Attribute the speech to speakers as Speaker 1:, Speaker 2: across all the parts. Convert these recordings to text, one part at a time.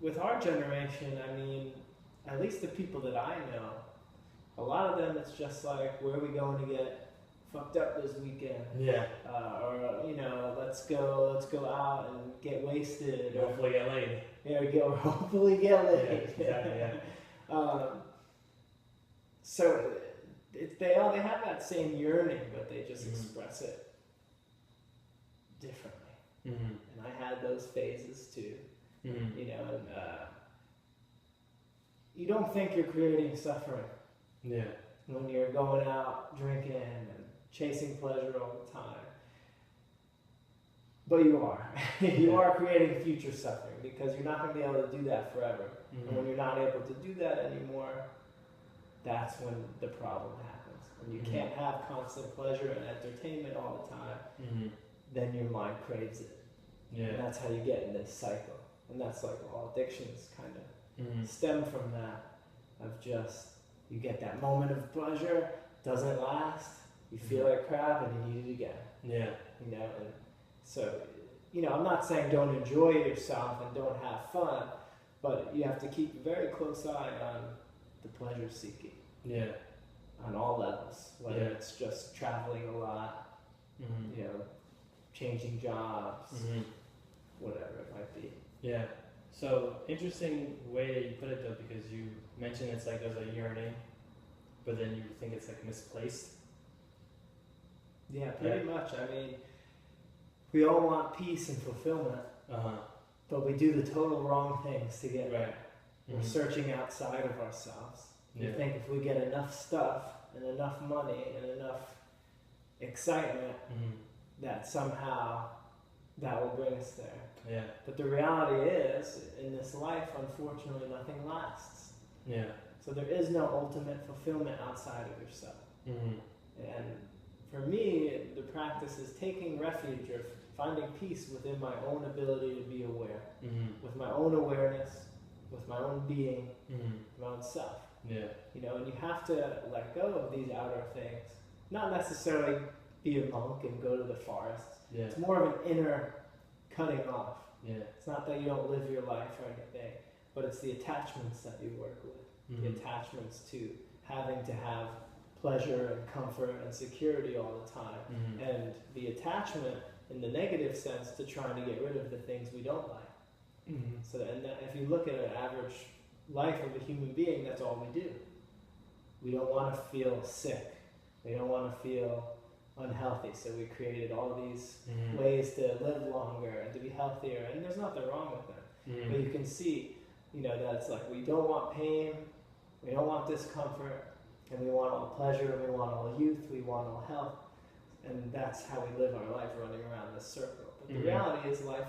Speaker 1: with our generation, I mean, at least the people that I know, a lot of them, it's just like, where are we going to get fucked up this weekend?
Speaker 2: Yeah.
Speaker 1: Or, you know, let's go out and get wasted. Or
Speaker 2: Hopefully get laid.
Speaker 1: Yeah, hopefully get laid.
Speaker 2: Yeah, exactly, yeah.
Speaker 1: So they have that same yearning, but they just express it differently.
Speaker 2: Mm-hmm.
Speaker 1: And I had those phases too.
Speaker 2: Mm-hmm.
Speaker 1: You know, and you don't think you're creating suffering.
Speaker 2: Yeah.
Speaker 1: When you're going out drinking and chasing pleasure all the time. But you are. You are creating future suffering because you're not going to be able to do that forever.
Speaker 2: Mm-hmm.
Speaker 1: And when you're not able to do that anymore, that's when the problem happens. When you can't have constant pleasure and entertainment all the time, then your mind craves it.
Speaker 2: Yeah.
Speaker 1: And that's how you get in this cycle. And that's like all addictions kind of stem from that, of just, you get that moment of pleasure, doesn't last, you feel like crap, and you need it again.
Speaker 2: Yeah.
Speaker 1: You know, and so, you know, I'm not saying don't enjoy yourself and don't have fun, but you have to keep a very close eye on the pleasure seeking.
Speaker 2: Yeah.
Speaker 1: On all levels, whether it's just traveling a lot, you know, changing jobs, whatever it might be.
Speaker 2: Yeah. So interesting way that you put it though, because you mentioned it's like there's a yearning, but then you think it's like misplaced.
Speaker 1: Yeah, pretty much. I mean, we all want peace and fulfillment, but we do the total wrong things to get there. We're searching outside of ourselves. We think if we get enough stuff and enough money and enough excitement, that somehow that will bring us there.
Speaker 2: Yeah.
Speaker 1: But the reality is, in this life, unfortunately, nothing lasts.
Speaker 2: Yeah.
Speaker 1: So there is no ultimate fulfillment outside of yourself. And for me, the practice is taking refuge or finding peace within my own ability to be aware, with my own awareness, with my own being, my own self.
Speaker 2: Yeah.
Speaker 1: You know, and you have to let go of these outer things. Not necessarily be a monk and go to the forest.
Speaker 2: Yeah.
Speaker 1: It's more of an inner cutting off.
Speaker 2: Yeah.
Speaker 1: It's not that you don't live your life or anything, but it's the attachments that you work with. The attachments to having to have pleasure and comfort and security all the time. And the attachment in the negative sense to trying to get rid of the things we don't like. So and that, if you look at an average life of a human being, that's all we do. We don't want to feel sick. We don't want to feel unhealthy. So we created all these ways to live longer and to be healthier. And there's nothing wrong with them. But you can see, you know, that it's like we don't want pain. We don't want discomfort. And we want all pleasure. And we want all youth. We want all health. And that's how we live our life, running around this circle. But the reality is life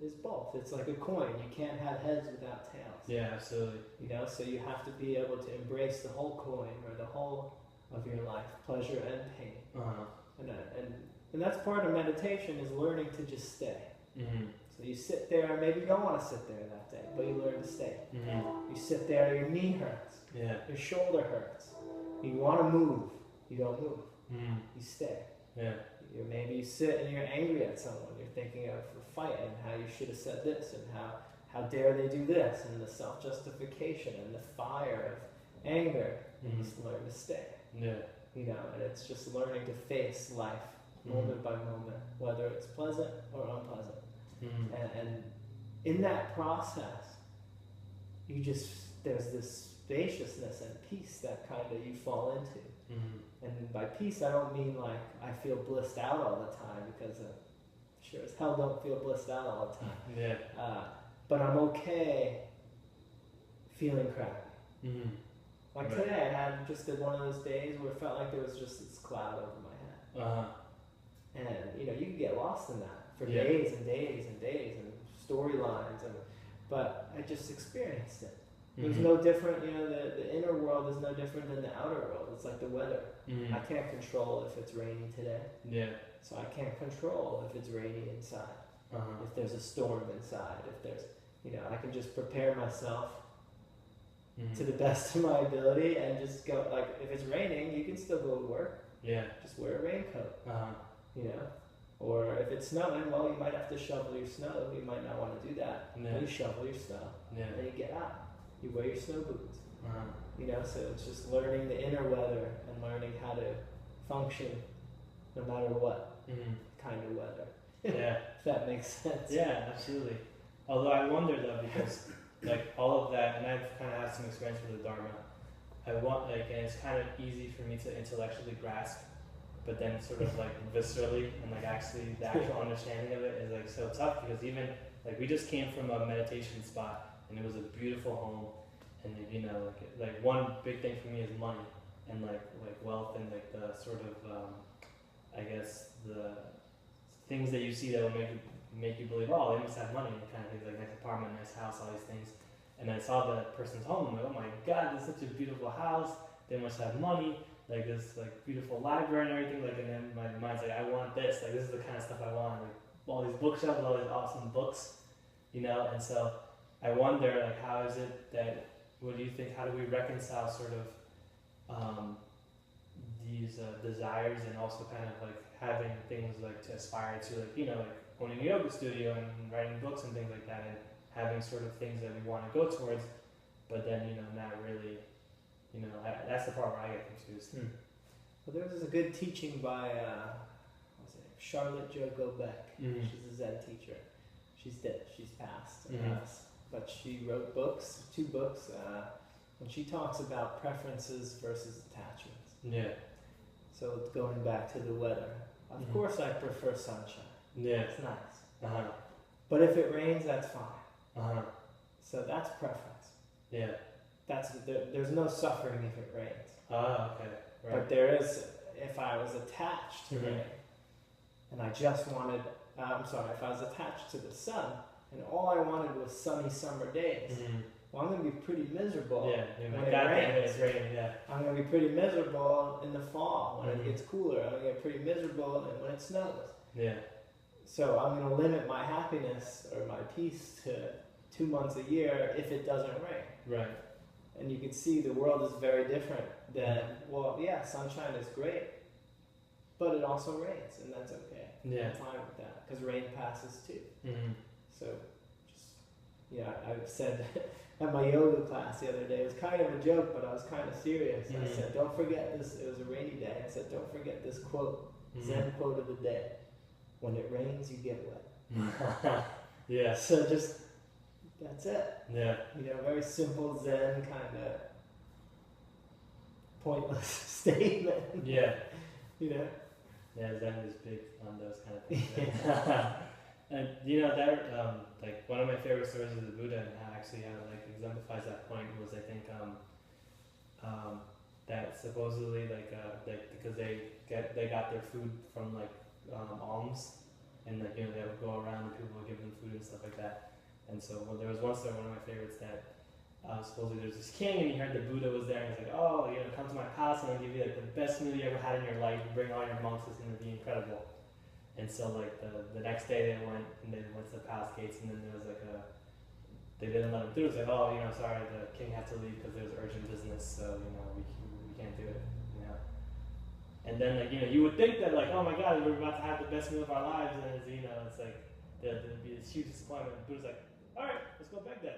Speaker 1: is both. It's like a coin. You can't have heads without tails.
Speaker 2: Yeah, absolutely.
Speaker 1: You know, so you have to be able to embrace the whole coin or the whole of your life, pleasure and pain. And that's part of meditation, is learning to just stay. So you sit there, maybe you don't want to sit there that day, but you learn to stay. You sit there, your knee hurts, your shoulder hurts. You want to move, you don't move. You stay. Maybe you sit and you're angry at someone. You're thinking of a fight and how you should have said this and how dare they do this, and the self-justification and the fire of anger. You just learn to stay. You know, and it's just learning to face life moment by moment, whether it's pleasant or unpleasant. And in that process, there's this spaciousness and peace that kind of you fall into. And by peace, I don't mean like I feel blissed out all the time, because sure as hell don't feel blissed out all the time. But I'm okay feeling crappy. Like today, I had just one of those days where it felt like there was just this cloud over my head. And, you know, you can get lost in that for days and days and days and storylines. But I just experienced it. It was no different, you know, the inner world is no different than the outer world. It's like the weather. I can't control if it's raining today. So I can't control if it's raining inside. If there's a storm inside. If there's, you know, I can just prepare myself to the best of my ability and just go, like, if it's raining, you can still go to work. Just wear a raincoat. You know? Or if it's snowing, well, you might have to shovel your snow. You might not want to do that.
Speaker 2: Yeah.
Speaker 1: But you shovel your snow.
Speaker 2: Yeah.
Speaker 1: And you get out. You wear your snow boots.
Speaker 2: Uh-huh.
Speaker 1: You know, so it's just learning the inner weather and learning how to function no matter what kind of weather.
Speaker 2: Yeah.
Speaker 1: If that makes sense.
Speaker 2: Yeah, absolutely. Although I wonder though, because like all of that, and I've kind of had some experience with the Dharma, and it's kind of easy for me to intellectually grasp, but then sort of like viscerally and like actually the actual understanding of it is like so tough, because even like we just came from a meditation spot and it was a beautiful home, and you know like one big thing for me is money and like wealth and like the sort of I guess the things that you see that will make you believe, oh, they must have money, kind of things, like nice apartment, nice house, all these things. And I saw the person's home, I'm like, oh my god, this is such a beautiful house, they must have money, like this like beautiful library and everything, like, and then my mind's like, I want this, like this is the kind of stuff I want, like all these bookshelves, all these awesome books, you know. And so I wonder, like, how is it that, what do you think, how do we reconcile sort of these desires and also kind of like having things like to aspire to, like, you know, like owning a yoga studio and writing books and things like that, and having sort of things that we want to go towards, but then, you know, not really, you know, that's the part where I get confused.
Speaker 1: Well, there was a good teaching by what's her name? Charlotte Jo Beck. She's a Zen teacher. She's dead. She's passed. But she wrote books, 2 books, and she talks about preferences versus attachments.
Speaker 2: Yeah.
Speaker 1: So going back to the weather, of course I prefer sunshine.
Speaker 2: Yeah.
Speaker 1: It's nice.
Speaker 2: But
Speaker 1: if it rains, that's fine. So that's preference.
Speaker 2: Yeah.
Speaker 1: There's no suffering if it rains.
Speaker 2: Okay. Right.
Speaker 1: But there is, if I was attached to rain, and I just wanted, if I was attached to the sun, and all I wanted was sunny summer days, well, I'm going to be pretty miserable when it rains.
Speaker 2: Yeah.
Speaker 1: I'm going to be pretty miserable in the fall when it gets cooler. I'm going to get pretty miserable when it snows.
Speaker 2: Yeah.
Speaker 1: So I'm going to limit my happiness or my peace to 2 months a year if it doesn't rain.
Speaker 2: Right.
Speaker 1: And you can see the world is very different than, well, yeah, sunshine is great, but it also rains, and that's okay.
Speaker 2: Yeah.
Speaker 1: I'm fine with that, because rain passes too. So, I said at my yoga class the other day, it was kind of a joke, but I was kind of serious. I said, don't forget this, it was a rainy day, I said, don't forget this quote, Zen quote of the day: when it rains, you get wet.
Speaker 2: Yeah.
Speaker 1: So just, that's it.
Speaker 2: Yeah.
Speaker 1: You know, very simple Zen kind of pointless statement.
Speaker 2: Yeah.
Speaker 1: You know?
Speaker 2: Yeah, Zen is big on those kind of things. Right? And you know that like one of my favorite stories of the Buddha, and how actually how it like exemplifies that point, was I think that supposedly because they got their food from like alms, and like, you know, they would go around and people would give them food and stuff like that. And so there was one story, one of my favorites, that supposedly there's this king, and he heard the Buddha was there, and he's like, oh, you know, come to my palace and I'll give you like the best meal you ever had in your life. You bring all your monks, it's gonna be incredible. And so like the next day they went to the palace gates, and then there was like they didn't let him through. It's like, oh, you know, sorry, the king had to leave because there was urgent business, so, you know, we can't do it, you know. And then, like, you know, you would think that, like, oh my God, we're about to have the best meal of our lives, and it's, you know, it's like there'd be this huge disappointment. The Buddha's like, all right, let's go back then.